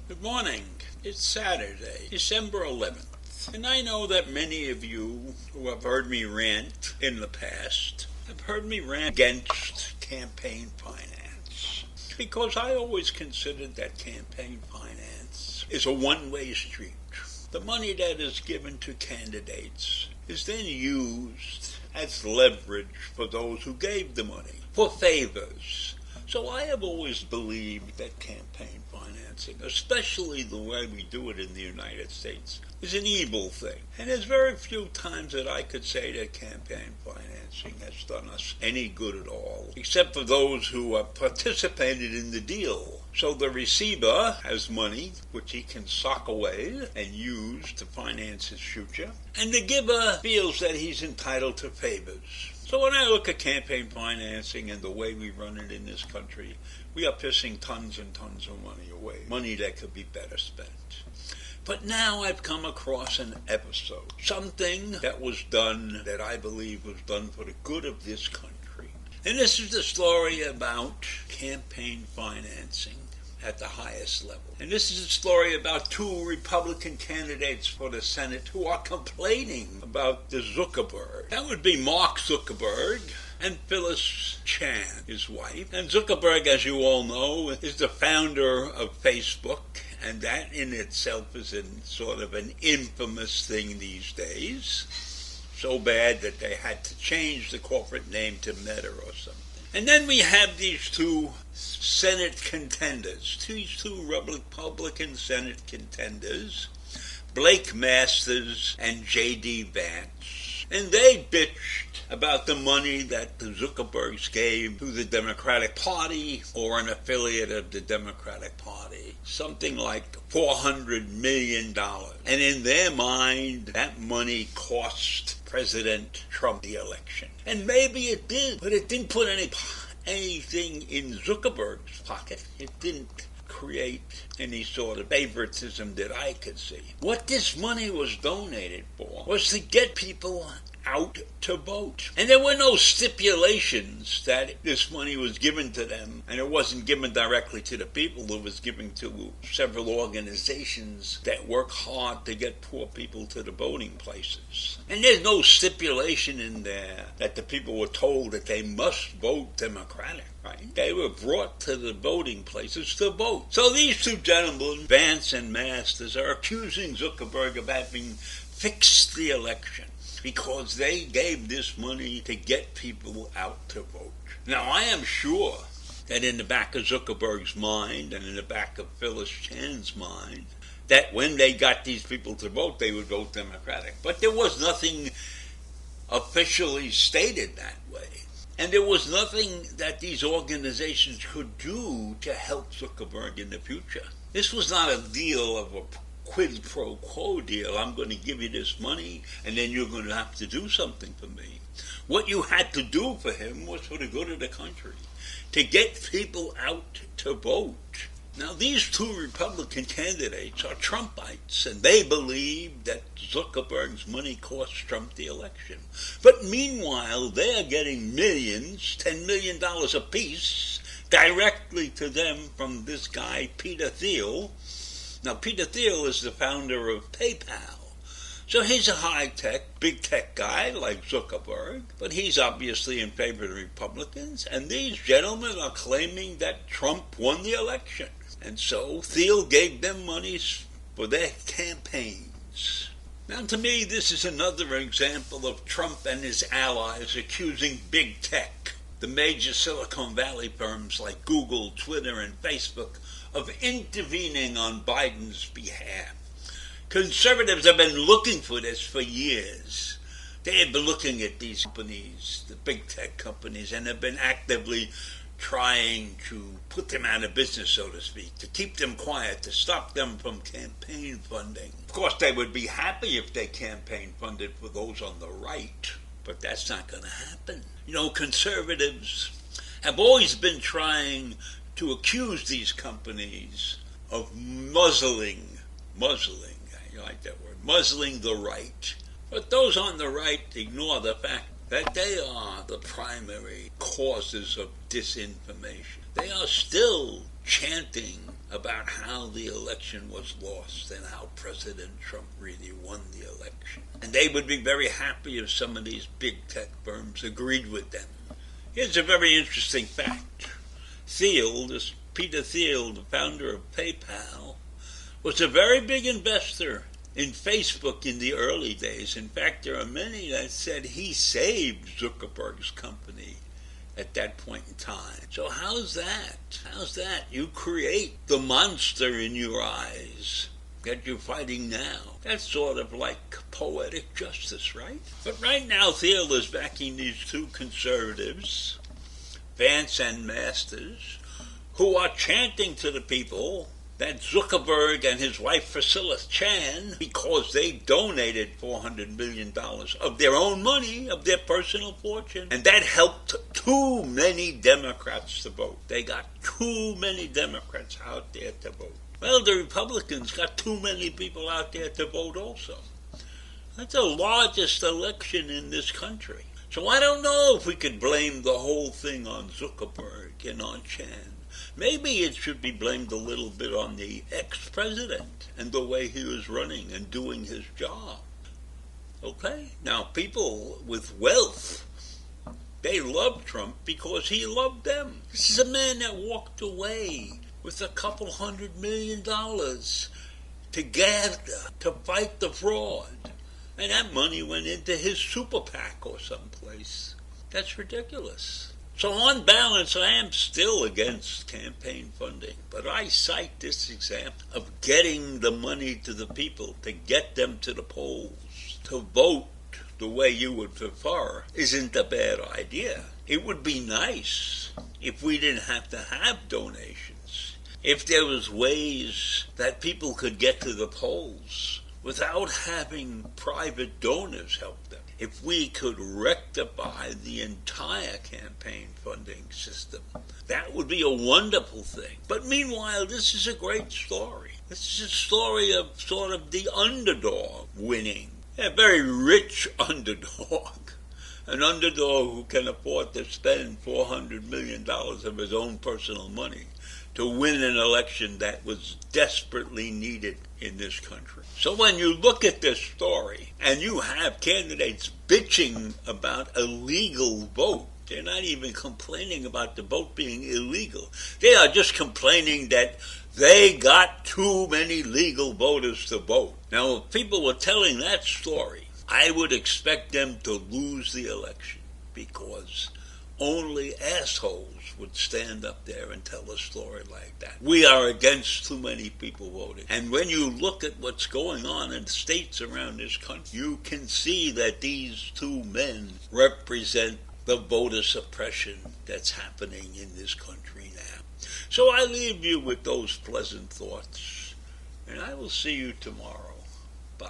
Good morning. It's Saturday, December 11th, and I know that many of you who have heard me rant in the past have heard me rant against campaign finance, because I always considered that campaign finance is a one-way street. The money that is given to candidates is then used as leverage for those who gave the money, for favors. So I have always believed that campaign financing, especially the way we do it in the United States, is an evil thing. And there's very few times that I could say that campaign financing has done us any good at all, except for those who have participated in the deal. So the receiver has money which he can sock away and use to finance his future, and the giver feels that he's entitled to favors. So when I look at campaign financing and the way we run it in this country, we are pissing tons and tons of money away, money that could be better spent. But now I've come across an episode, something that was done that I believe was done for the good of this country. And this is the story about campaign financing at the highest level. And this is a story about two Republican candidates for the Senate who are complaining about the Zuckerberg. That would be Mark Zuckerberg and Phyllis Chan, his wife. And Zuckerberg, as you all know, is the founder of Facebook, and that in itself is sort of an infamous thing these days. So bad that they had to change the corporate name to Meta or something. And then we have these two Senate contenders, these two Republican Senate contenders, Blake Masters and J.D. Vance. And they bitched about the money that the Zuckerbergs gave to the Democratic Party or an affiliate of the Democratic Party. Something like $400 million. And in their mind, that money cost President Trump the election. And maybe it did, but it didn't put anything in Zuckerberg's pocket. It didn't create any sort of favoritism that I could see. What this money was donated for was to get people out to vote. And there were no stipulations that this money was given to them, and it wasn't given directly to the people. It was given to several organizations that work hard to get poor people to the voting places. And there's no stipulation in there that the people were told that they must vote Democratic. Right? They were brought to the voting places to vote. So these two gentlemen, Vance and Masters, are accusing Zuckerberg of having fixed the election because they gave this money to get people out to vote. Now, I am sure that in the back of Zuckerberg's mind and in the back of Phyllis Chan's mind, that when they got these people to vote, they would vote Democratic. But there was nothing officially stated that way. And there was nothing that these organizations could do to help Zuckerberg in the future. This was not a deal of a quid pro quo deal. I'm going to give you this money, and then you're going to have to do something for me. What you had to do for him was for the good of the country, to get people out to vote. Now, these two Republican candidates are Trumpites, and they believe that Zuckerberg's money cost Trump the election. But meanwhile, they are getting millions, $10 million apiece, directly to them from this guy, Peter Thiel. Now, Peter Thiel is the founder of PayPal. So he's a high-tech, big-tech guy like Zuckerberg, but he's obviously in favor of the Republicans, and these gentlemen are claiming that Trump won the election. And so Thiel gave them money for their campaigns. Now, to me, this is another example of Trump and his allies accusing big tech, the major Silicon Valley firms like Google, Twitter, and Facebook, of intervening on Biden's behalf. Conservatives have been looking for this for years. They have been looking at these companies, the big tech companies, and have been actively trying to put them out of business, so to speak, to keep them quiet, to stop them from campaign funding. Of course, they would be happy if they campaign funded for those on the right, but that's not going to happen. You know, conservatives have always been trying to accuse these companies of muzzling, you like that word, muzzling the right. But those on the right ignore the fact that they are the primary causes of disinformation. They are still chanting about how the election was lost and how President Trump really won the election. And they would be very happy if some of these big tech firms agreed with them. Here's a very interesting fact. Peter Thiel, the founder of PayPal, was a very big investor in Facebook in the early days. In fact, there are many that said he saved Zuckerbergs' company at that point in time. So how's that? How's that? You create the monster in your eyes that you're fighting now. That's sort of like poetic justice, right? But right now, Thiel is backing these two conservatives, Vance and Masters, who are chanting to the people that Zuckerberg and his wife Priscilla Chan, because they donated $400 million of their own money, of their personal fortune, and that helped too many Democrats to vote. They got too many Democrats out there to vote. Well, the Republicans got too many people out there to vote also. That's the largest election in this country. So I don't know if we could blame the whole thing on Zuckerberg and on Chan. Maybe it should be blamed a little bit on the ex-president and the way he was running and doing his job. Okay? Now, people with wealth, they love Trump because he loved them. This is a man that walked away with a couple $100 million together to fight the fraud. And that money went into his super PAC or someplace. That's ridiculous. So on balance, I am still against campaign funding, but I cite this example of getting the money to the people, to get them to the polls, to vote the way you would prefer, isn't a bad idea. It would be nice if we didn't have to have donations, if there was ways that people could get to the polls without having private donors help them. If we could rectify the entire campaign funding system, that would be a wonderful thing. But meanwhile, this is a great story. This is a story of sort of the underdog winning. A very rich underdog. An underdog who can afford to spend $400 million of his own personal money to win an election that was desperately needed in this country. So when you look at this story and you have candidates bitching about a legal vote, they're not even complaining about the vote being illegal. They are just complaining that they got too many legal voters to vote. Now, if people were telling that story, I would expect them to lose the election, because only assholes would stand up there and tell a story like that. We are against too many people voting. And when you look at what's going on in states around this country, you can see that these two men represent the voter suppression that's happening in this country now. So I leave you with those pleasant thoughts, and I will see you tomorrow. Bye.